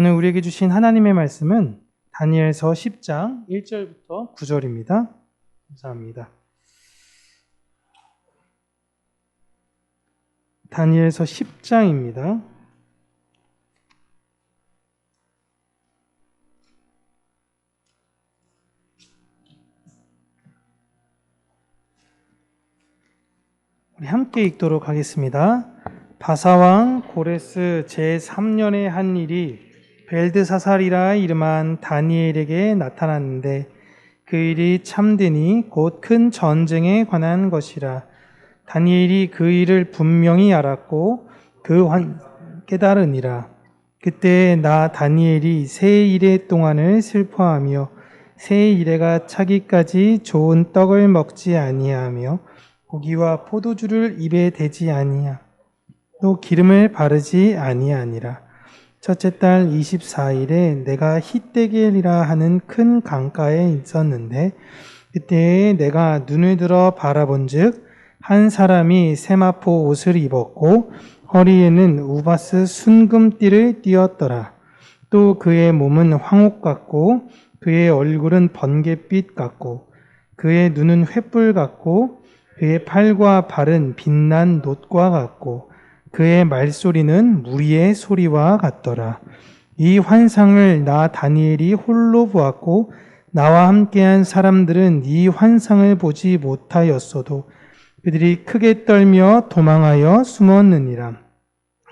오늘 우리에게 주신 하나님의 말씀은 다니엘서 10장 1절부터 9절입니다. 감사합니다. 다니엘서 10장입니다. 우리 함께 읽도록 하겠습니다. 바사왕 고레스 제3년의 한 일이 벨드사살이라 이름한 다니엘에게 나타났는데 그 일이 참되니 곧 큰 전쟁에 관한 것이라. 다니엘이 그 일을 분명히 알았고 깨달으니라. 그때 나 다니엘이 새 이래 동안을 슬퍼하며 새 이래가 차기까지 좋은 떡을 먹지 아니하며 고기와 포도주를 입에 대지 아니하 또 기름을 바르지 아니하니라. 첫째 달 24일에 내가 히데겔이라 하는 큰 강가에 있었는데 그때 내가 눈을 들어 바라본즉 한 사람이 세마포 옷을 입었고 허리에는 우바스 순금띠를 띠었더라. 또 그의 몸은 황옥 같고 그의 얼굴은 번갯빛 같고 그의 눈은 횃불 같고 그의 팔과 발은 빛난 놋과 같고 그의 말소리는 무리의 소리와 같더라. 이 환상을 나 다니엘이 홀로 보았고 나와 함께한 사람들은 이 환상을 보지 못하였어도 그들이 크게 떨며 도망하여 숨었느니라.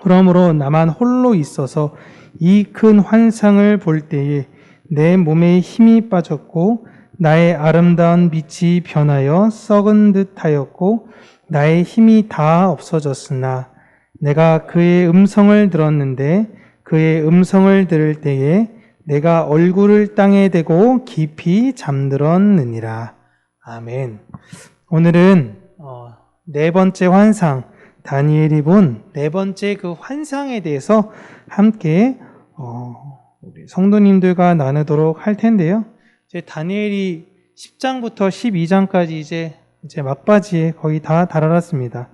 그러므로 나만 홀로 있어서 이 큰 환상을 볼 때에 내 몸에 힘이 빠졌고 나의 아름다운 빛이 변하여 썩은 듯 하였고 나의 힘이 다 없어졌으나 내가 그의 음성을 들었는데 그의 음성을 들을 때에 내가 얼굴을 땅에 대고 깊이 잠들었느니라. 아멘. 오늘은 네 번째 환상, 다니엘이 본 네 번째 그 환상에 대해서 함께 우리 성도님들과 나누도록 할 텐데요. 이제 다니엘이 10장부터 12장까지 이제 막바지에 거의 다 달아났습니다.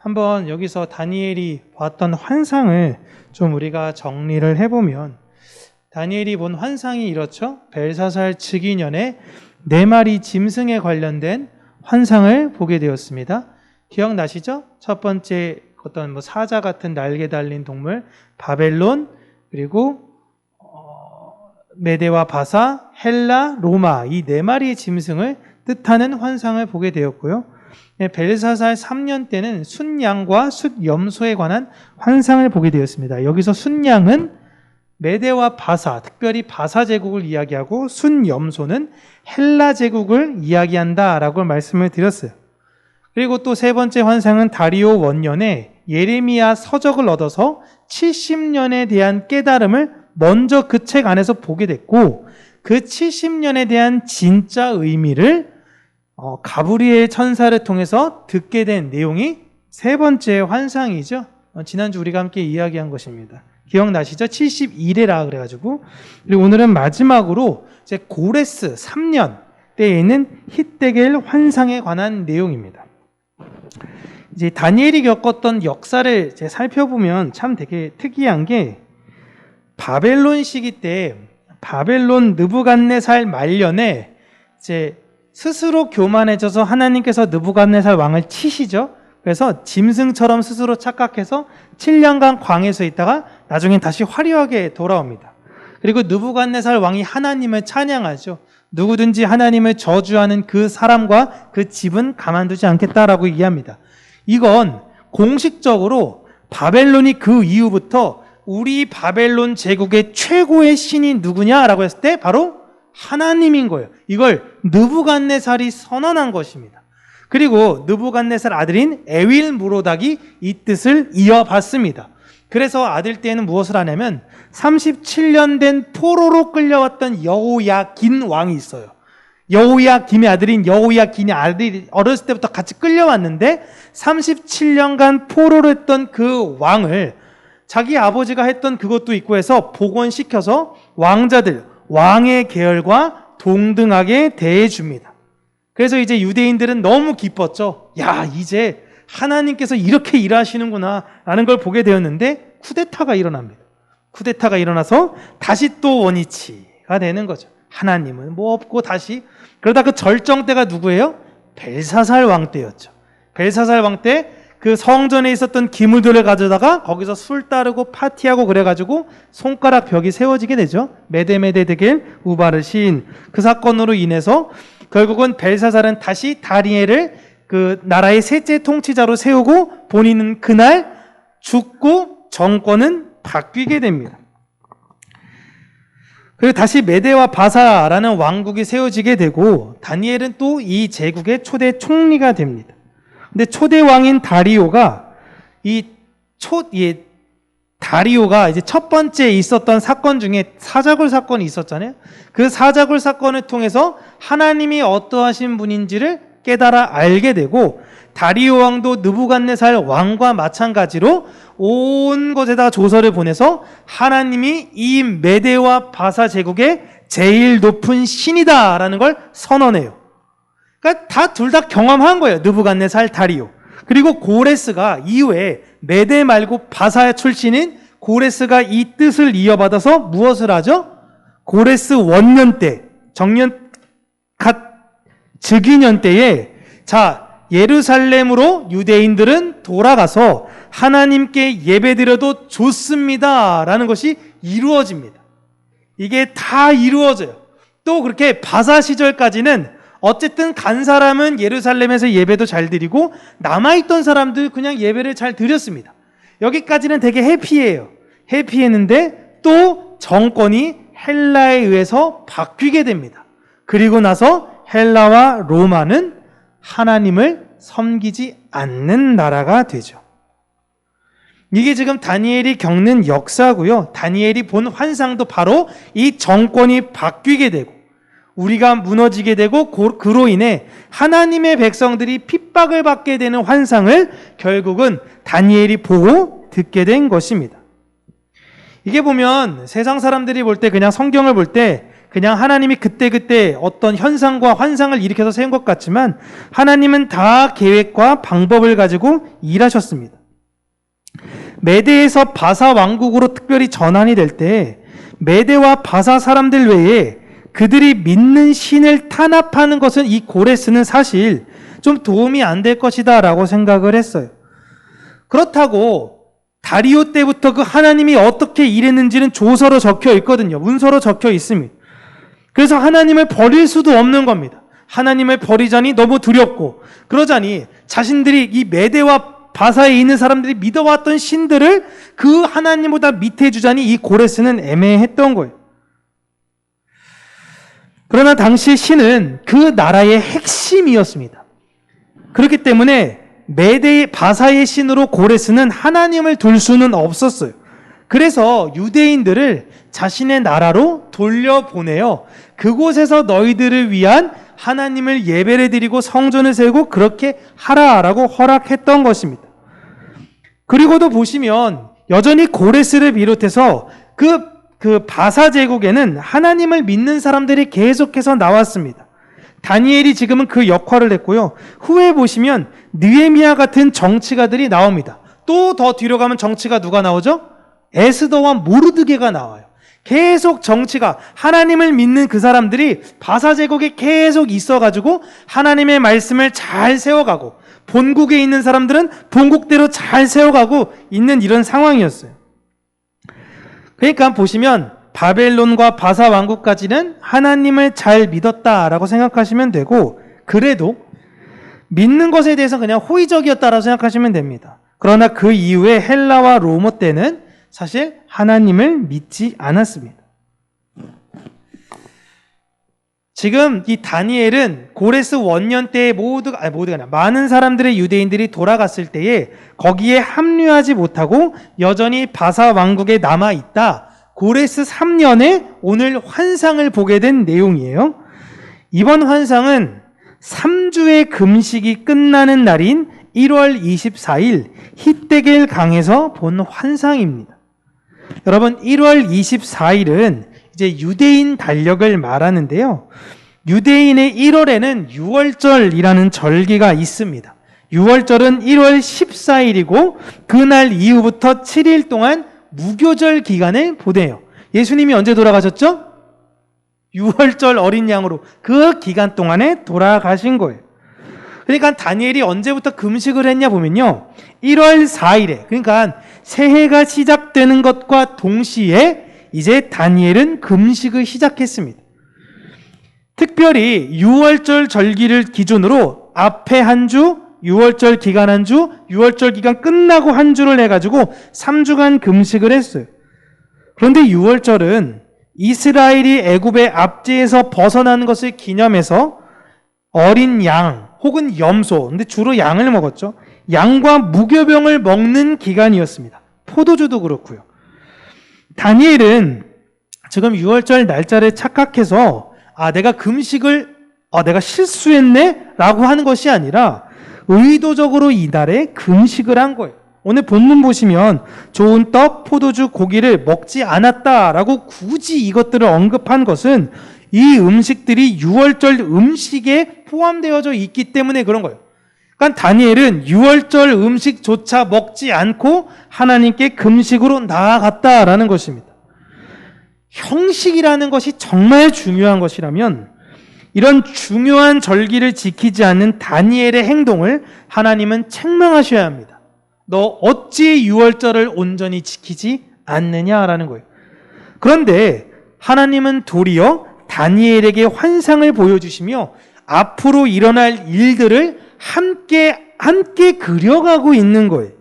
한번 여기서 다니엘이 봤던 환상을 좀 우리가 정리를 해보면 다니엘이 본 환상이 이렇죠. 벨사살 즉위년에 4마리 짐승에 관련된 환상을 보게 되었습니다. 기억나시죠? 첫 번째 어떤 사자 같은 날개 달린 동물 바벨론, 그리고 메데와 바사, 헬라, 로마 이 4마리의 짐승을 뜻하는 환상을 보게 되었고요. 벨사살 3년 때는 순양과 숫염소에 관한 환상을 보게 되었습니다. 여기서 순양은 메데와 바사, 특별히 바사 제국을 이야기하고 순염소는 헬라 제국을 이야기한다라고 말씀을 드렸어요. 그리고 또 세 번째 환상은 다리오 원년에 예레미야 서적을 얻어서 70년에 대한 깨달음을 먼저 그 책 안에서 보게 됐고 그 70년에 대한 진짜 의미를 가브리엘 천사를 통해서 듣게 된 내용이 세 번째 환상이죠. 지난주 우리가 함께 이야기한 것입니다. 기억나시죠? 71회라 그래가지고. 그리고 오늘은 마지막으로 이제 고레스 3년 때에 있는 히데겔 환상에 관한 내용입니다. 이제 다니엘이 겪었던 역사를 이제 살펴보면 참 되게 특이한 게 바벨론 시기 때 바벨론 느부갓네살 말년에 이제 스스로 교만해져서 하나님께서 느부갓네살 왕을 치시죠. 그래서 짐승처럼 스스로 착각해서 7년간 광에서 있다가 나중엔 다시 화려하게 돌아옵니다. 그리고 느부갓네살 왕이 하나님을 찬양하죠. 누구든지 하나님을 저주하는 그 사람과 그 집은 가만두지 않겠다라고 얘기합니다. 이건 공식적으로 바벨론이 그 이후부터 우리 바벨론 제국의 최고의 신이 누구냐라고 했을 때 바로 하나님인 거예요. 이걸 느부갓네살이 선언한 것입니다. 그리고 느부갓네살 아들인 에윌무로닥이 이 뜻을 이어받습니다. 그래서 아들 때에는 무엇을 하냐면 37년 된 포로로 끌려왔던 여호야긴 왕이 있어요. 여호야김의 아들인 여호야긴의 아들이 어렸을 때부터 같이 끌려왔는데 37년간 포로를 했던 그 왕을 자기 아버지가 했던 그것도 있고 해서 복원시켜서 왕자들, 왕의 계열과 동등하게 대해줍니다. 그래서 이제 유대인들은 너무 기뻤죠. 야, 이제 하나님께서 이렇게 일하시는구나 라는 걸 보게 되었는데 쿠데타가 일어납니다. 쿠데타가 일어나서 다시 또 원위치가 되는 거죠. 하나님은 뭐 없고 다시. 그러다 그 절정 때가 누구예요? 벨사살 왕 때였죠. 벨사살 왕 때 그 성전에 있었던 기물들을 가져다가 거기서 술 따르고 파티하고 그래가지고 손가락 벽이 세워지게 되죠. 메데메데데겔 우바르신. 그 사건으로 인해서 결국은 벨사살은 다시 다니엘을 그 나라의 셋째 통치자로 세우고 본인은 그날 죽고 정권은 바뀌게 됩니다. 그리고 다시 메데와 바사라는 왕국이 세워지게 되고 다니엘은 또 이 제국의 초대 총리가 됩니다. 근데 초대 왕인 다리오가 다리오가 이제 첫 번째 있었던 사건 중에 사자굴 사건이 있었잖아요. 그 사자굴 사건을 통해서 하나님이 어떠하신 분인지를 깨달아 알게 되고 다리오 왕도 느부갓네살 왕과 마찬가지로 온 곳에다가 조서를 보내서 하나님이 이 메데와 바사 제국의 제일 높은 신이다라는 걸 선언해요. 그러니까 둘 다 경험한 거예요. 느부갓네살, 다리오. 그리고 고레스가 이후에 메데 말고 바사 출신인 고레스가 이 뜻을 이어받아서 무엇을 하죠? 고레스 원년 때, 정년 즉위년 때에 예루살렘으로 유대인들은 돌아가서 하나님께 예배드려도 좋습니다 라는 것이 이루어집니다. 이게 다 이루어져요. 또 그렇게 바사 시절까지는 어쨌든 간 사람은 예루살렘에서 예배도 잘 드리고 남아있던 사람들 그냥 예배를 잘 드렸습니다. 여기까지는 되게 해피해요. 해피했는데 또 정권이 헬라에 의해서 바뀌게 됩니다. 그리고 나서 헬라와 로마는 하나님을 섬기지 않는 나라가 되죠. 이게 지금 다니엘이 겪는 역사고요. 다니엘이 본 환상도 바로 이 정권이 바뀌게 되고 우리가 무너지게 되고 그로 인해 하나님의 백성들이 핍박을 받게 되는 환상을 결국은 다니엘이 보고 듣게 된 것입니다. 이게 보면 세상 사람들이 볼 때 그냥 성경을 볼 때 그냥 하나님이 그때그때 어떤 현상과 환상을 일으켜서 세운 것 같지만 하나님은 다 계획과 방법을 가지고 일하셨습니다. 메데에서 바사 왕국으로 특별히 전환이 될 때 메데와 바사 사람들 외에 그들이 믿는 신을 탄압하는 것은 이 고레스는 사실 좀 도움이 안 될 것이다 라고 생각을 했어요. 그렇다고 다리오 때부터 그 하나님이 어떻게 일했는지는 조서로 적혀 있거든요. 문서로 적혀 있습니다. 그래서 하나님을 버릴 수도 없는 겁니다. 하나님을 버리자니 너무 두렵고 그러자니 자신들이 이 메데와 바사에 있는 사람들이 믿어왔던 신들을 그 하나님보다 밑에 주자니 이 고레스는 애매했던 거예요. 그러나 당시 신은 그 나라의 핵심이었습니다. 그렇기 때문에 메데 바사의 신으로 고레스는 하나님을 둘 수는 없었어요. 그래서 유대인들을 자신의 나라로 돌려보내요. 그곳에서 너희들을 위한 하나님을 예배를 드리고 성전을 세우고 그렇게 하라라고 허락했던 것입니다. 그리고도 보시면 여전히 고레스를 비롯해서 그 바사 제국에는 하나님을 믿는 사람들이 계속해서 나왔습니다. 다니엘이 지금은 그 역할을 했고요. 후에 보시면 느헤미야 같은 정치가들이 나옵니다. 또 더 뒤로 가면 정치가 누가 나오죠? 에스더와 모르드게가 나와요. 계속 정치가 하나님을 믿는 그 사람들이 바사 제국에 계속 있어가지고 하나님의 말씀을 잘 세워가고 본국에 있는 사람들은 본국대로 잘 세워가고 있는 이런 상황이었어요. 그러니까 보시면 바벨론과 바사 왕국까지는 하나님을 잘 믿었다라고 생각하시면 되고 그래도 믿는 것에 대해서 그냥 호의적이었다라고 생각하시면 됩니다. 그러나 그 이후에 헬라와 로마 때는 사실 하나님을 믿지 않았습니다. 지금 이 다니엘은 고레스 원년 때에 많은 사람들의 유대인들이 돌아갔을 때에 거기에 합류하지 못하고 여전히 바사 왕국에 남아있다. 고레스 3년에 오늘 환상을 보게 된 내용이에요. 이번 환상은 3주의 금식이 끝나는 날인 1월 24일 히데겔 강에서 본 환상입니다. 여러분 1월 24일은 이제 유대인 달력을 말하는데요. 유대인의 1월에는 유월절이라는 절기가 있습니다. 유월절은 1월 14일이고 그날 이후부터 7일 동안 무교절 기간을 보내요. 예수님이 언제 돌아가셨죠? 6월절 어린 양으로 그 기간 동안에 돌아가신 거예요. 그러니까 다니엘이 언제부터 금식을 했냐 보면요. 1월 4일에, 그러니까 새해가 시작되는 것과 동시에 이제 다니엘은 금식을 시작했습니다. 특별히 6월절 절기를 기준으로 앞에 한 주, 6월절 기간 한 주, 6월절 기간 끝나고 한 주를 해가지고 3주간 금식을 했어요. 그런데 6월절은 이스라엘이 애굽의 압제에서 벗어나는 것을 기념해서 어린 양 혹은 염소, 근데 주로 양을 먹었죠. 양과 무교병을 먹는 기간이었습니다. 포도주도 그렇고요. 다니엘은 지금 6월절 날짜를 착각해서 내가 금식을 내가 실수했네 라고 하는 것이 아니라 의도적으로 이날에 금식을 한 거예요. 오늘 본문 보시면 좋은 떡, 포도주, 고기를 먹지 않았다라고 굳이 이것들을 언급한 것은 이 음식들이 6월절 음식에 포함되어져 있기 때문에 그런 거예요. 그러니까 다니엘은 6월절 음식조차 먹지 않고 하나님께 금식으로 나아갔다라는 것입니다. 형식이라는 것이 정말 중요한 것이라면 이런 중요한 절기를 지키지 않는 다니엘의 행동을 하나님은 책망하셔야 합니다. 너 어찌 6월절을 온전히 지키지 않느냐라는 거예요. 그런데 하나님은 도리어 다니엘에게 환상을 보여주시며 앞으로 일어날 일들을 함께 그려가고 있는 거예요.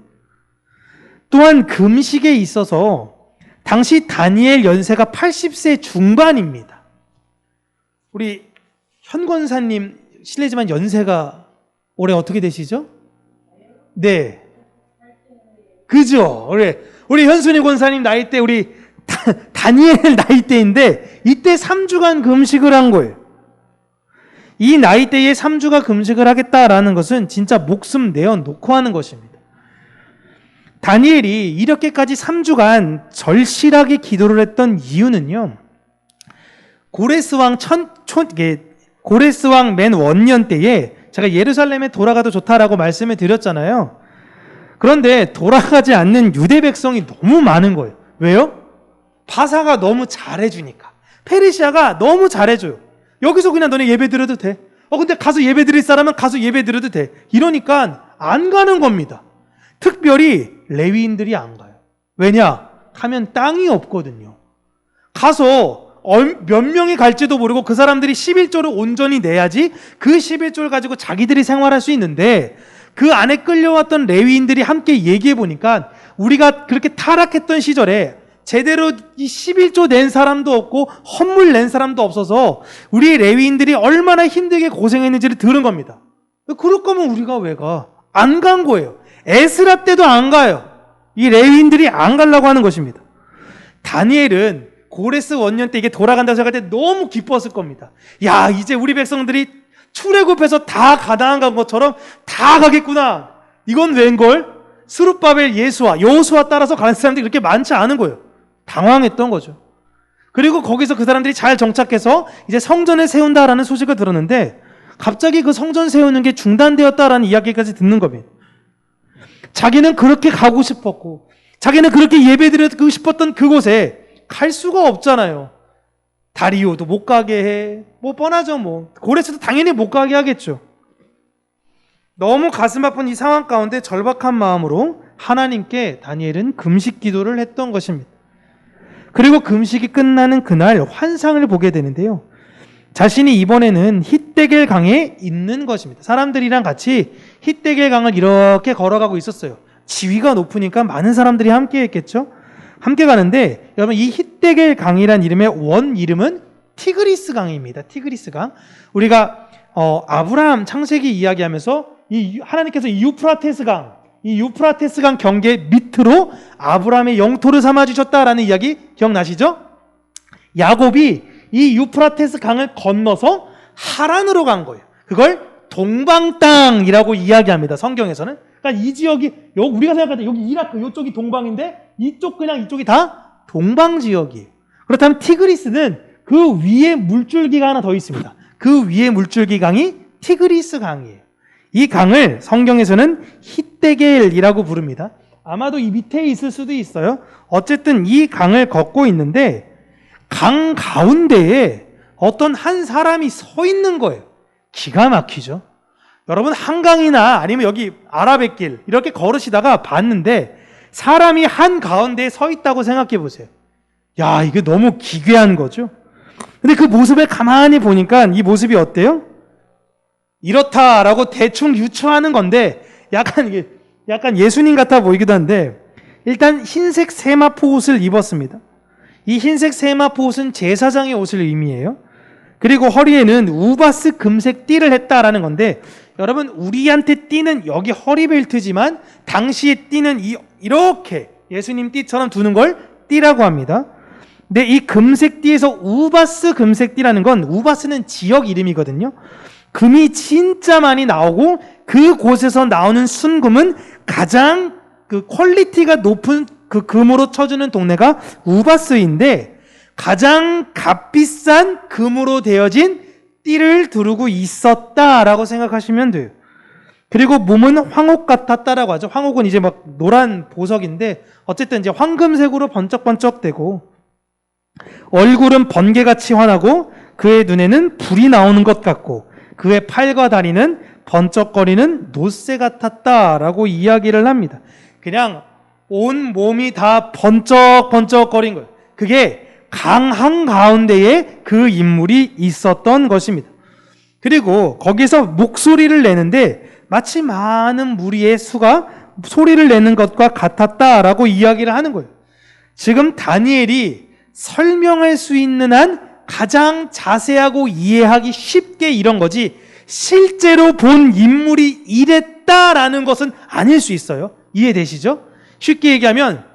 또한 금식에 있어서 당시 다니엘 연세가 80세 중반입니다. 우리 현 권사님 실례지만 연세가 올해 어떻게 되시죠? 네. 그죠? 우리 현순이 권사님 나이 때 우리 다니엘 나이 때인데 이때 3주간 금식을 한 거예요. 이 나이 때에 3주가 금식을 하겠다라는 것은 진짜 목숨 내어놓고 하는 것입니다. 다니엘이 이렇게까지 3주간 절실하게 기도를 했던 이유는요. 고레스 왕 맨 원년 때에 제가 예루살렘에 돌아가도 좋다라고 말씀을 드렸잖아요. 그런데 돌아가지 않는 유대 백성이 너무 많은 거예요. 왜요? 바사가 너무 잘해주니까. 페르시아가 너무 잘해줘요. 여기서 그냥 너네 예배 드려도 돼. 근데 가서 예배 드릴 사람은 가서 예배 드려도 돼. 이러니까 안 가는 겁니다. 특별히 레위인들이 안 가요. 왜냐? 가면 땅이 없거든요. 가서 몇 명이 갈지도 모르고 그 사람들이 11조를 온전히 내야지 그 11조를 가지고 자기들이 생활할 수 있는데 그 안에 끌려왔던 레위인들이 함께 얘기해 보니까 우리가 그렇게 타락했던 시절에 제대로 이 11조 낸 사람도 없고 헌물 낸 사람도 없어서 우리 레위인들이 얼마나 힘들게 고생했는지를 들은 겁니다. 그럴 거면 우리가 왜 가? 안 간 거예요. 에스라 때도 안 가요. 이 레위인들이 안 가려고 하는 것입니다. 다니엘은 고레스 원년 때 이게 돌아간다고 생각할 때 너무 기뻤을 겁니다. 야, 이제 우리 백성들이 출애굽해서 다 가나안 간 것처럼 다 가겠구나. 이건 웬걸? 스룹바벨, 여호수아 따라서 가는 사람들이 그렇게 많지 않은 거예요. 당황했던 거죠. 그리고 거기서 그 사람들이 잘 정착해서 이제 성전을 세운다라는 소식을 들었는데 갑자기 그 성전 세우는 게 중단되었다라는 이야기까지 듣는 겁니다. 자기는 그렇게 가고 싶었고 자기는 그렇게 예배드리고 싶었던 그곳에 갈 수가 없잖아요. 다리오도 못 가게 해. 뻔하죠. 고레스도 당연히 못 가게 하겠죠. 너무 가슴 아픈 이 상황 가운데 절박한 마음으로 하나님께 다니엘은 금식 기도를 했던 것입니다. 그리고 금식이 끝나는 그날 환상을 보게 되는데요. 자신이 이번에는 히데겔 강에 있는 것입니다. 사람들이랑 같이 히데겔 강을 이렇게 걸어가고 있었어요. 지위가 높으니까 많은 사람들이 함께 했겠죠. 함께 가는데 여러분 이 히데겔 강이란 이름의 원 이름은 티그리스 강입니다. 티그리스 강. 우리가 아브라함 창세기 이야기하면서 하나님께서 이 유프라테스 강 경계 밑으로 아브라함의 영토를 삼아 주셨다라는 이야기 기억나시죠? 야곱이 이 유프라테스 강을 건너서 하란으로 간 거예요. 그걸 동방 땅이라고 이야기합니다. 성경에서는. 그러니까 이 지역이 우리가 생각할 때 여기 이라크 이쪽이 동방인데 이쪽이 다 동방 지역이에요. 그렇다면 티그리스는 그 위에 물줄기가 하나 더 있습니다. 그 위에 물줄기 강이 티그리스 강이에요. 이 강을 성경에서는 히데겔이라고 부릅니다. 아마도 이 밑에 있을 수도 있어요. 어쨌든 이 강을 걷고 있는데 강 가운데에 어떤 한 사람이 서 있는 거예요. 기가 막히죠. 여러분 한강이나 아니면 여기 아라뱃길 이렇게 걸으시다가 봤는데 사람이 한 가운데에 서 있다고 생각해 보세요. 야, 이게 너무 기괴한 거죠. 근데 그 모습을 가만히 보니까 이 모습이 어때요? 이렇다라고 대충 유추하는 건데 약간 예수님 같아 보이기도 한데 일단 흰색 세마포 옷을 입었습니다. 이 흰색 세마포 옷은 제사장의 옷을 의미해요. 그리고 허리에는 우바스 금색 띠를 했다라는 건데 여러분 우리한테 띠는 여기 허리벨트지만 당시의 띠는 이렇게 예수님 띠처럼 두는 걸 띠라고 합니다. 근데 이 금색 띠에서 우바스 금색 띠라는 건 우바스는 지역 이름이거든요. 금이 진짜 많이 나오고 그 곳에서 나오는 순금은 가장 그 퀄리티가 높은 그 금으로 쳐주는 동네가 우바스인데 가장 값비싼 금으로 되어진 띠를 두르고 있었다라고 생각하시면 돼요. 그리고 몸은 황옥 같았다라고 하죠. 황옥은 이제 막 노란 보석인데 어쨌든 이제 황금색으로 번쩍번쩍대고 얼굴은 번개같이 환하고 그의 눈에는 불이 나오는 것 같고 그의 팔과 다리는 번쩍거리는 놋새 같았다라고 이야기를 합니다. 그냥 온 몸이 다 번쩍번쩍거린 거예요. 그게 강 한가운데에 그 인물이 있었던 것입니다. 그리고 거기서 목소리를 내는데 마치 많은 무리의 수가 소리를 내는 것과 같았다라고 이야기를 하는 거예요. 지금 다니엘이 설명할 수 있는 한 가장 자세하고 이해하기 쉽게 이런 거지 실제로 본 인물이 이랬다라는 것은 아닐 수 있어요. 이해되시죠? 쉽게 얘기하면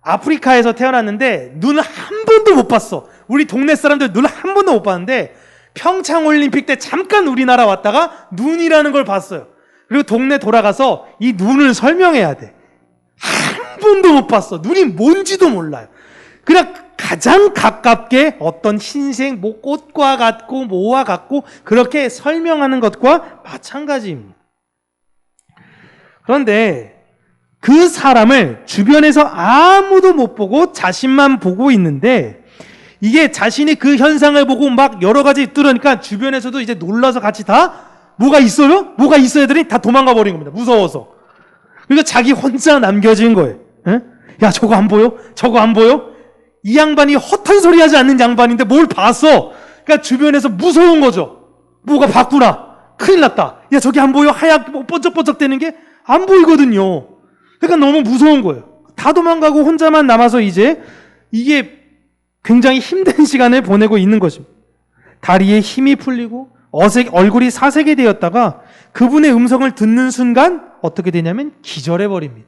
아프리카에서 태어났는데 눈을 한 번도 못 봤어. 우리 동네 사람들 눈을 한 번도 못 봤는데 평창올림픽 때 잠깐 우리나라 왔다가 눈이라는 걸 봤어요. 그리고 동네 돌아가서 이 눈을 설명해야 돼. 한 번도 못 봤어. 눈이 뭔지도 몰라요. 그냥 가장 가깝게 어떤 흰색 꽃과 같고 뭐와 같고 그렇게 설명하는 것과 마찬가지입니다. 그런데 그 사람을 주변에서 아무도 못 보고 자신만 보고 있는데 이게 자신이 그 현상을 보고 막 여러 가지 뚫으니까 주변에서도 이제 놀라서 같이 다 뭐가 있어요? 뭐가 있어야 되니 다 도망가 버린 겁니다. 무서워서. 그러니까 자기 혼자 남겨진 거예요. 에? 야, 저거 안 보여? 저거 안 보여? 이 양반이 헛한 소리 하지 않는 양반인데 뭘 봤어? 그러니까 주변에서 무서운 거죠. 뭐가 봤구나. 큰일 났다. 야, 저기 안 보여? 하얗게 번쩍번쩍 되는 게 안 보이거든요. 그러니까 너무 무서운 거예요. 다 도망가고 혼자만 남아서 이제 이게 굉장히 힘든 시간을 보내고 있는 것입니다. 다리에 힘이 풀리고 얼굴이 사색이 되었다가 그분의 음성을 듣는 순간 어떻게 되냐면 기절해 버립니다.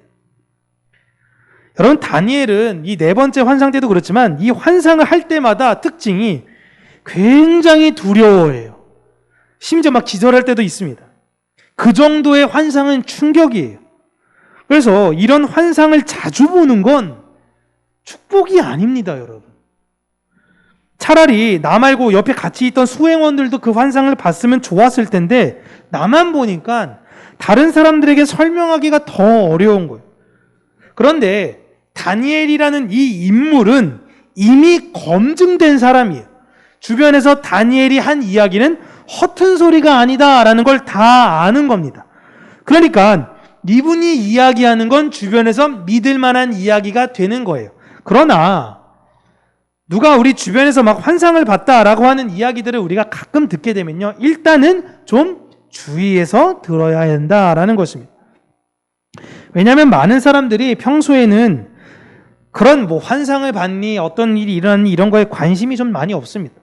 여러분 다니엘은 이 네 번째 환상 때도 그렇지만 이 환상을 할 때마다 특징이 굉장히 두려워해요. 심지어 막 기절할 때도 있습니다. 그 정도의 환상은 충격이에요. 그래서 이런 환상을 자주 보는 건 축복이 아닙니다, 여러분. 차라리 나 말고 옆에 같이 있던 수행원들도 그 환상을 봤으면 좋았을 텐데 나만 보니까 다른 사람들에게 설명하기가 더 어려운 거예요. 그런데 다니엘이라는 이 인물은 이미 검증된 사람이에요. 주변에서 다니엘이 한 이야기는 허튼 소리가 아니다라는 걸 다 아는 겁니다. 그러니까 이분이 이야기하는 건 주변에서 믿을 만한 이야기가 되는 거예요. 그러나 누가 우리 주변에서 막 환상을 봤다라고 하는 이야기들을 우리가 가끔 듣게 되면요, 일단은 좀 주의해서 들어야 한다라는 것입니다. 왜냐하면 많은 사람들이 평소에는 그런 뭐 환상을 봤니, 어떤 일이 일어났니 이런 거에 관심이 좀 많이 없습니다.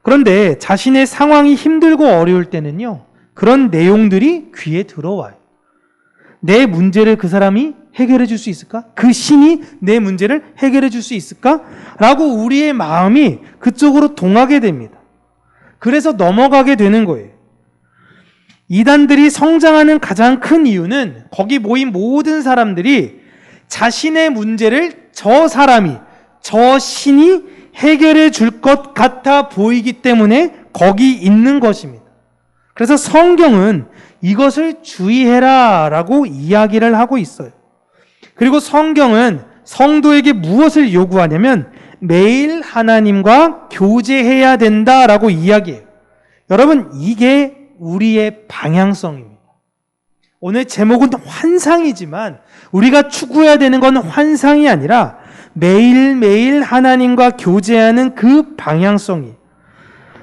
그런데 자신의 상황이 힘들고 어려울 때는요, 그런 내용들이 귀에 들어와요. 내 문제를 그 사람이 해결해 줄 수 있을까? 그 신이 내 문제를 해결해 줄 수 있을까? 라고 우리의 마음이 그쪽으로 동하게 됩니다. 그래서 넘어가게 되는 거예요. 이단들이 성장하는 가장 큰 이유는 거기 모인 모든 사람들이 자신의 문제를 저 사람이, 저 신이 해결해 줄 것 같아 보이기 때문에 거기 있는 것입니다. 그래서 성경은 이것을 주의해라 라고 이야기를 하고 있어요. 그리고 성경은 성도에게 무엇을 요구하냐면 매일 하나님과 교제해야 된다라고 이야기해요. 여러분, 이게 우리의 방향성입니다. 오늘 제목은 환상이지만 우리가 추구해야 되는 건 환상이 아니라 매일매일 하나님과 교제하는 그 방향성이,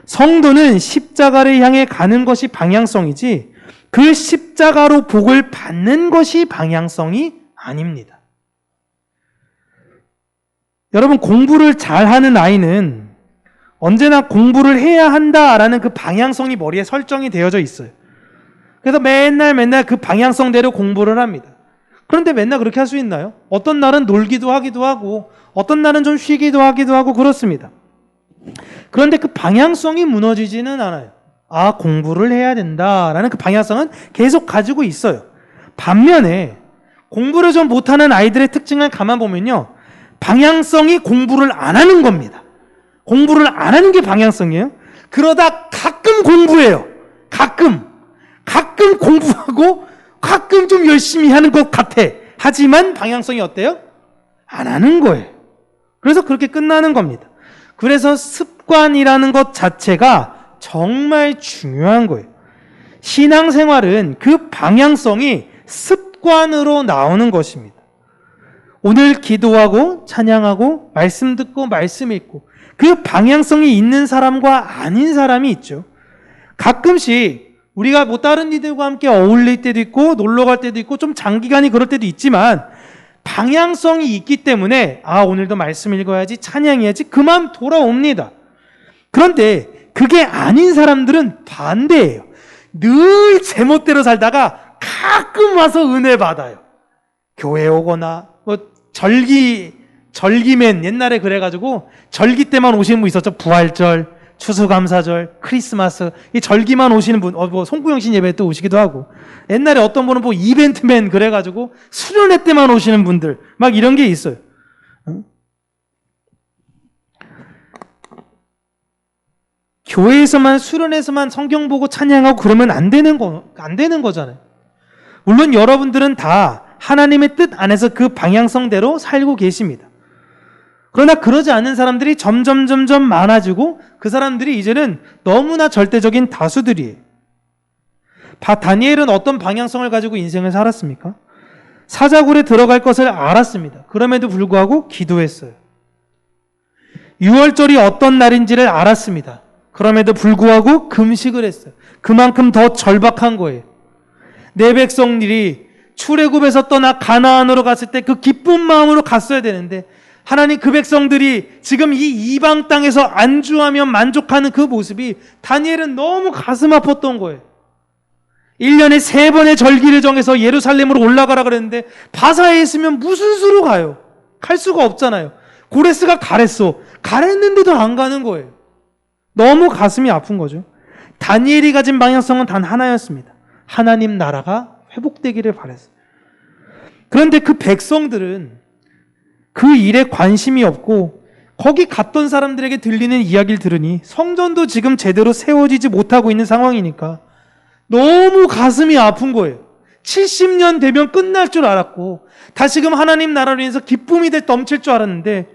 성도는 십자가를 향해 가는 것이 방향성이지 그 십자가로 복을 받는 것이 방향성이 아닙니다. 여러분, 공부를 잘하는 아이는 언제나 공부를 해야 한다라는 그 방향성이 머리에 설정이 되어져 있어요. 그래서 맨날 그 방향성대로 공부를 합니다. 그런데 맨날 그렇게 할 수 있나요? 어떤 날은 놀기도 하기도 하고 어떤 날은 좀 쉬기도 하기도 하고 그렇습니다. 그런데 그 방향성이 무너지지는 않아요. 아, 공부를 해야 된다라는 그 방향성은 계속 가지고 있어요. 반면에 공부를 좀 못하는 아이들의 특징을 가만 보면요, 방향성이 공부를 안 하는 겁니다. 공부를 안 하는 게 방향성이에요. 그러다 가끔 공부해요. 가끔 공부하고 가끔 좀 열심히 하는 것 같아. 하지만 방향성이 어때요? 안 하는 거예요. 그래서 그렇게 끝나는 겁니다. 그래서 습관이라는 것 자체가 정말 중요한 거예요. 신앙생활은 그 방향성이 습관으로 나오는 것입니다. 오늘 기도하고 찬양하고 말씀 듣고 말씀 읽고 그 방향성이 있는 사람과 아닌 사람이 있죠. 가끔씩 우리가 뭐 다른 이들과 함께 어울릴 때도 있고 놀러 갈 때도 있고 좀 장기간이 그럴 때도 있지만 방향성이 있기 때문에 아, 오늘도 말씀 읽어야지, 찬양해야지, 그만 돌아옵니다. 그런데 그게 아닌 사람들은 반대예요. 늘 제멋대로 살다가 가끔 와서 은혜 받아요. 교회 오거나 뭐 절기맨, 옛날에 그래가지고 절기 때만 오시는 분 있었죠. 부활절, 추수감사절, 크리스마스, 이 절기만 오시는 분, 뭐 송구영신 예배 때 오시기도 하고, 옛날에 어떤 분은 뭐 이벤트맨 그래가지고 수련회 때만 오시는 분들, 막 이런 게 있어요. 교회에서만, 수련회에서만 성경 보고 찬양하고 그러면 안 되는 거잖아요. 물론 여러분들은 다 하나님의 뜻 안에서 그 방향성대로 살고 계십니다. 그러나 그러지 않는 사람들이 점점 많아지고 그 사람들이 이제는 너무나 절대적인 다수들이에요. 다니엘은 어떤 방향성을 가지고 인생을 살았습니까? 사자굴에 들어갈 것을 알았습니다. 그럼에도 불구하고 기도했어요. 6월절이 어떤 날인지를 알았습니다. 그럼에도 불구하고 금식을 했어요. 그만큼 더 절박한 거예요. 내 백성들이 출애굽에서 떠나 가나안으로 갔을 때 그 기쁜 마음으로 갔어야 되는데 하나님, 그 백성들이 지금 이 이방 땅에서 안주하며 만족하는 그 모습이 다니엘은 너무 가슴 아팠던 거예요. 1년에 3번의 절기를 정해서 예루살렘으로 올라가라 그랬는데 바사에 있으면 무슨 수로 가요? 갈 수가 없잖아요. 고레스가 가랬어. 가랬는데도 안 가는 거예요. 너무 가슴이 아픈 거죠. 다니엘이 가진 방향성은 단 하나였습니다. 하나님 나라가 회복되기를 바랬어요. 그런데 그 백성들은 그 일에 관심이 없고 거기 갔던 사람들에게 들리는 이야기를 들으니 성전도 지금 제대로 세워지지 못하고 있는 상황이니까 너무 가슴이 아픈 거예요. 70년 되면 끝날 줄 알았고 다시금 하나님 나라로 인해서 기쁨이 넘칠 줄 알았는데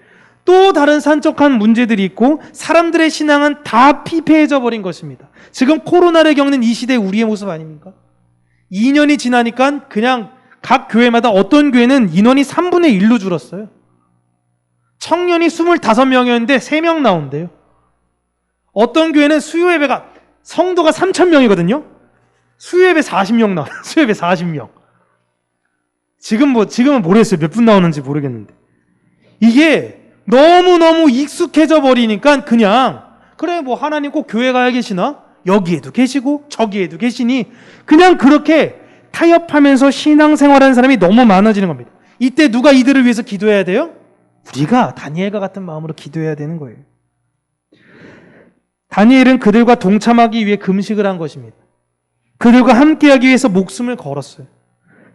또 다른 산적한 문제들이 있고 사람들의 신앙은 다 피폐해져 버린 것입니다. 지금 코로나를 겪는 이 시대의 우리의 모습 아닙니까? 2년이 지나니까 그냥 각 교회마다 어떤 교회는 인원이 3분의 1로 줄었어요. 청년이 25명이었는데 3명 나온대요. 어떤 교회는 수요 예배가 성도가 3,000명이거든요. 수요 예배 40명 나와요. 수요 예배 40명. 지금은 모르겠어요. 몇 분 나오는지 모르겠는데. 이게 너무너무 익숙해져 버리니까 그냥 그래 뭐 하나님 꼭 교회 가야 계시나? 여기에도 계시고 저기에도 계시니 그냥 그렇게 타협하면서 신앙생활하는 사람이 너무 많아지는 겁니다. 이때 누가 이들을 위해서 기도해야 돼요? 우리가 다니엘과 같은 마음으로 기도해야 되는 거예요. 다니엘은 그들과 동참하기 위해 금식을 한 것입니다. 그들과 함께하기 위해서 목숨을 걸었어요.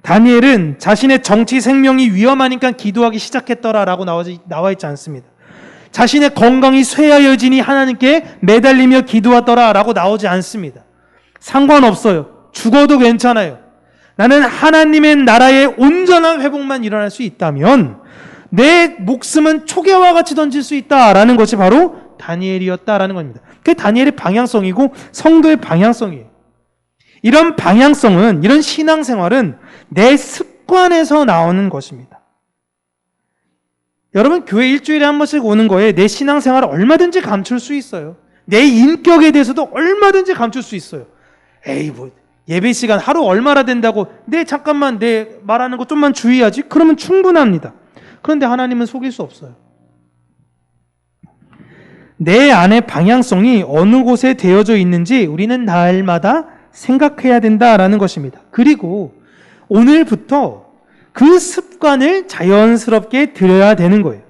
다니엘은 자신의 정치 생명이 위험하니까 기도하기 시작했더라라고 나와 있지 않습니다. 자신의 건강이 쇠하여지니 하나님께 매달리며 기도하더라라고 나오지 않습니다. 상관없어요. 죽어도 괜찮아요. 나는 하나님의 나라의 온전한 회복만 일어날 수 있다면 내 목숨은 초계와 같이 던질 수 있다라는 것이 바로 다니엘이었다라는 겁니다. 그게 다니엘의 방향성이고 성도의 방향성이에요. 이런 방향성은, 이런 신앙생활은 내 습관에서 나오는 것입니다. 여러분, 교회 일주일에 한 번씩 오는 거에 내 신앙생활을 얼마든지 감출 수 있어요. 내 인격에 대해서도 얼마든지 감출 수 있어요. 에이, 예배 시간 하루 얼마나 된다고, 잠깐만 내 말하는 거 좀만 주의하지? 그러면 충분합니다. 그런데 하나님은 속일 수 없어요. 내 안의 방향성이 어느 곳에 되어져 있는지 우리는 날마다 생각해야 된다라는 것입니다. 그리고 오늘부터 그 습관을 자연스럽게 들여야 되는 거예요.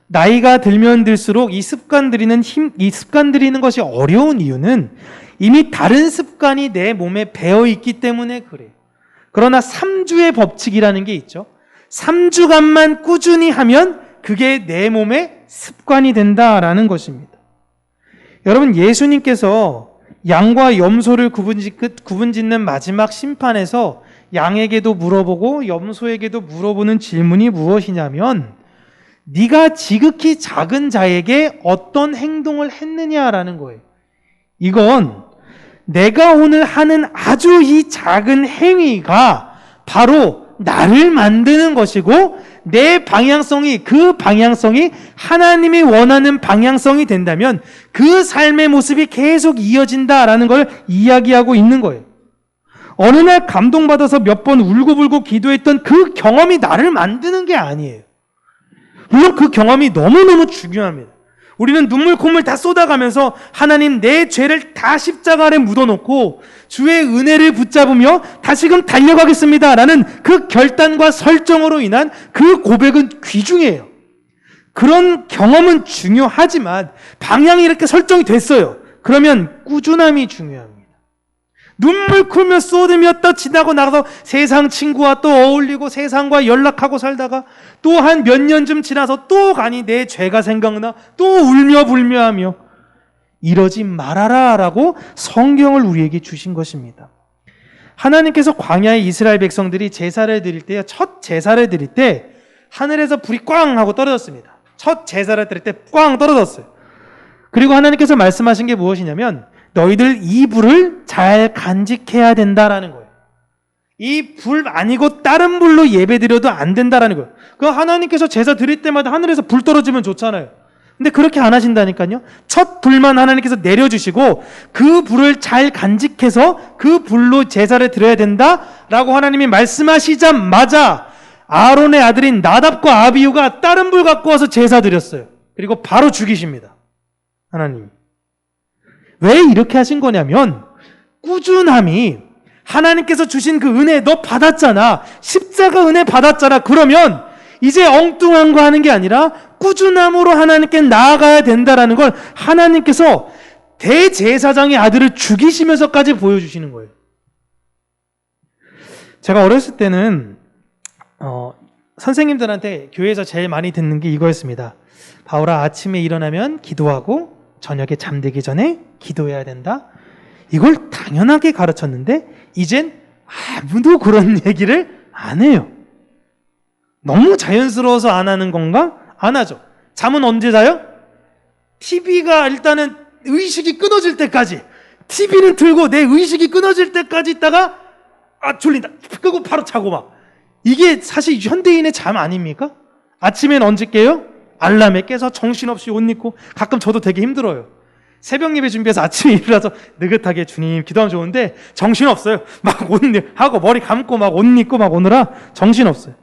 나이가 들면 들수록 이 습관 들이는 것이 어려운 이유는 이미 다른 습관이 내 몸에 배어 있기 때문에 그래요. 그러나 3주의 법칙이라는 게 있죠. 3주간만 꾸준히 하면 그게 내 몸의 습관이 된다라는 것입니다. 여러분, 예수님께서 양과 염소를 구분짓는 마지막 심판에서 양에게도 물어보고 염소에게도 물어보는 질문이 무엇이냐면 네가 지극히 작은 자에게 어떤 행동을 했느냐라는 거예요. 이건 내가 오늘 하는 아주 이 작은 행위가 바로 나를 만드는 것이고 내 방향성이, 그 방향성이 하나님이 원하는 방향성이 된다면 그 삶의 모습이 계속 이어진다라는 걸 이야기하고 있는 거예요. 어느 날 감동받아서 몇 번 울고불고 기도했던 그 경험이 나를 만드는 게 아니에요. 물론 그 경험이 너무너무 중요합니다. 우리는 눈물 콧물 다 쏟아가면서 하나님, 내 죄를 다 십자가 아래 묻어놓고 주의 은혜를 붙잡으며 다시금 달려가겠습니다 라는 그 결단과 설정으로 인한 그 고백은 귀중해요. 그런 경험은 중요하지만 방향이 이렇게 설정이 됐어요. 그러면 꾸준함이 중요합니다. 눈물 굴며 쏟으며 또 지나고 나가서 세상 친구와 또 어울리고 세상과 연락하고 살다가 또 한 몇 년쯤 지나서 또 가니 내 죄가 생각나 또 울며 불며하며 이러지 말아라 라고 성경을 우리에게 주신 것입니다. 하나님께서 광야의 이스라엘 백성들이 제사를 드릴 때요, 첫 제사를 드릴 때 하늘에서 불이 꽝 하고 떨어졌습니다. 첫 제사를 드릴 때 꽝 떨어졌어요. 그리고 하나님께서 말씀하신 게 무엇이냐면 너희들 이 불을 잘 간직해야 된다라는 거예요. 이 불 아니고 다른 불로 예배드려도 안 된다라는 거예요. 그 하나님께서 제사 드릴 때마다 하늘에서 불 떨어지면 좋잖아요. 근데 그렇게 안 하신다니까요. 첫 불만 하나님께서 내려주시고 그 불을 잘 간직해서 그 불로 제사를 드려야 된다라고 하나님이 말씀하시자마자 아론의 아들인 나답과 아비후가 다른 불 갖고 와서 제사 드렸어요. 그리고 바로 죽이십니다. 하나님이. 왜 이렇게 하신 거냐면 꾸준함이, 하나님께서 주신 그 은혜 너 받았잖아. 십자가 은혜 받았잖아. 그러면 이제 엉뚱한 거 하는 게 아니라 꾸준함으로 하나님께 나아가야 된다라는 걸 하나님께서 대제사장의 아들을 죽이시면서까지 보여주시는 거예요. 제가 어렸을 때는 선생님들한테 교회에서 제일 많이 듣는 게 이거였습니다. 바울아, 아침에 일어나면 기도하고 저녁에 잠들기 전에 기도해야 된다. 이걸 당연하게 가르쳤는데 이젠 아무도 그런 얘기를 안 해요. 너무 자연스러워서 안 하는 건가? 안 하죠. 잠은 언제 자요? TV가 일단은 의식이 끊어질 때까지, TV는 틀고 내 의식이 끊어질 때까지 있다가 졸린다 끄고 바로 자고 막. 이게 사실 현대인의 잠 아닙니까? 아침엔 언제 깨요? 알람에 깨서 정신없이 옷 입고, 가끔 저도 되게 힘들어요. 새벽 예배 준비해서 아침에 일어나서 느긋하게 주님 기도하면 좋은데 정신없어요. 막 옷 하고 머리 감고 막 옷 입고 막 오느라 정신없어요.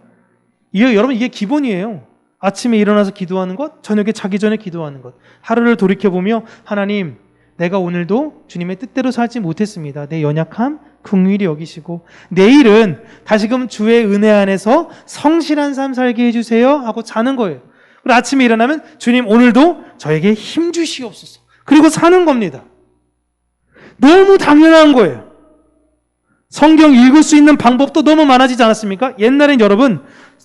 여러분, 이게 기본이에요. 아침에 일어나서 기도하는 것, 저녁에 자기 전에 기도하는 것. 하루를 돌이켜보며 하나님, 내가 오늘도 주님의 뜻대로 살지 못했습니다. 내 연약함 긍휼히 여기시고 내일은 다시금 주의 은혜 안에서 성실한 삶 살게 해주세요 하고 자는 거예요. 그리고 아침에 일어나면 주님 오늘도 저에게 힘 주시옵소서. 그리고 사는 겁니다. 너무 당연한 거예요. 성경 읽을 수 있는 방법도 너무 많아지지 않았습니까? 옛날엔 여러분,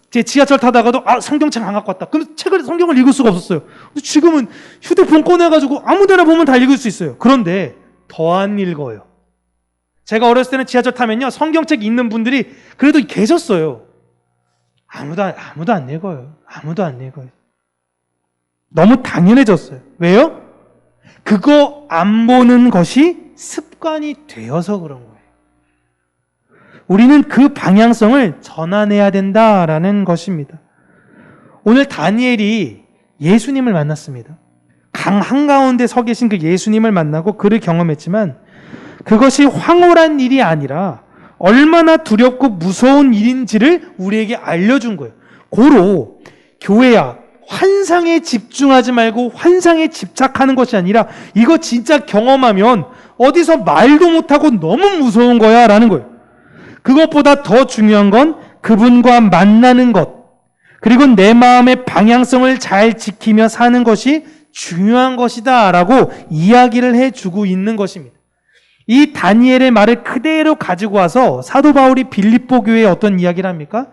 제 지하철 타다가도 성경책 안 갖고 왔다. 그럼 성경을 읽을 수가 없었어요. 근데 지금은 휴대폰 꺼내가지고 아무데나 보면 다 읽을 수 있어요. 그런데 더 안 읽어요. 제가 어렸을 때는 지하철 타면요, 성경책 읽는 분들이 그래도 계셨어요. 아무도 안 읽어요. 아무도 안 읽어요. 너무 당연해졌어요. 왜요? 그거 안 보는 것이 습관이 되어서 그런 거예요. 우리는 그 방향성을 전환해야 된다라는 것입니다. 오늘 다니엘이 예수님을 만났습니다. 강 한가운데 서 계신 그 예수님을 만나고 그를 경험했지만 그것이 황홀한 일이 아니라 얼마나 두렵고 무서운 일인지를 우리에게 알려준 거예요. 고로 교회야, 환상에 집중하지 말고 환상에 집착하는 것이 아니라 이거 진짜 경험하면 어디서 말도 못하고 너무 무서운 거야 라는 거예요. 그것보다 더 중요한 건 그분과 만나는 것, 그리고 내 마음의 방향성을 잘 지키며 사는 것이 중요한 것이다 라고 이야기를 해주고 있는 것입니다. 이 다니엘의 말을 그대로 가지고 와서 사도 바울이 빌립보 교회에 어떤 이야기를 합니까?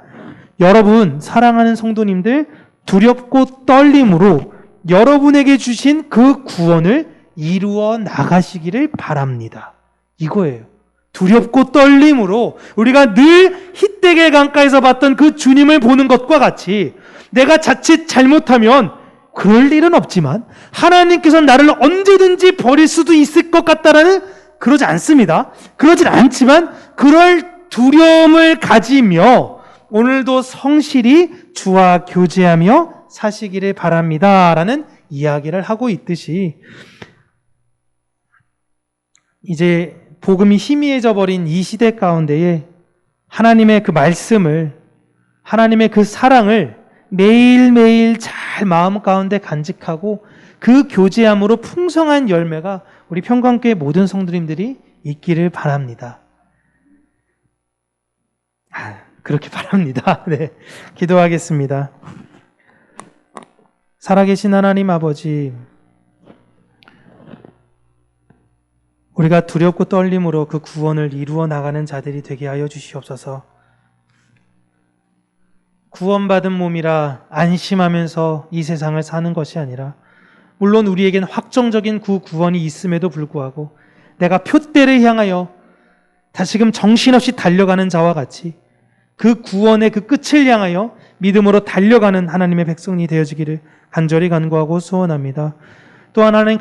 여러분, 사랑하는 성도님들, 두렵고 떨림으로 여러분에게 주신 그 구원을 이루어 나가시기를 바랍니다. 이거예요. 두렵고 떨림으로 우리가 늘 히데겔 강가에서 봤던 그 주님을 보는 것과 같이 내가 자칫 잘못하면 그럴 일은 없지만 하나님께서 나를 언제든지 버릴 수도 있을 것 같다라는, 그러지 않습니다. 그러진 않지만 그럴 두려움을 가지며 오늘도 성실히 주와 교제하며 사시기를 바랍니다 라는 이야기를 하고 있듯이, 이제 복음이 희미해져 버린 이 시대 가운데에 하나님의 그 말씀을, 하나님의 그 사랑을 매일매일 잘 마음 가운데 간직하고 그 교제함으로 풍성한 열매가 우리 평강교회 모든 성도님들이 있기를 바랍니다. 그렇게 바랍니다. 네, 기도하겠습니다. 살아계신 하나님 아버지, 우리가 두렵고 떨림으로 그 구원을 이루어 나가는 자들이 되게 하여 주시옵소서. 구원받은 몸이라 안심하면서 이 세상을 사는 것이 아니라, 물론 우리에겐 확정적인 구원이 있음에도 불구하고 내가 표대를 향하여 다시금 정신없이 달려가는 자와 같이 그 구원의 그 끝을 향하여 믿음으로 달려가는 하나님의 백성이 되어지기를 간절히 간구하고 소원합니다. 또 하나는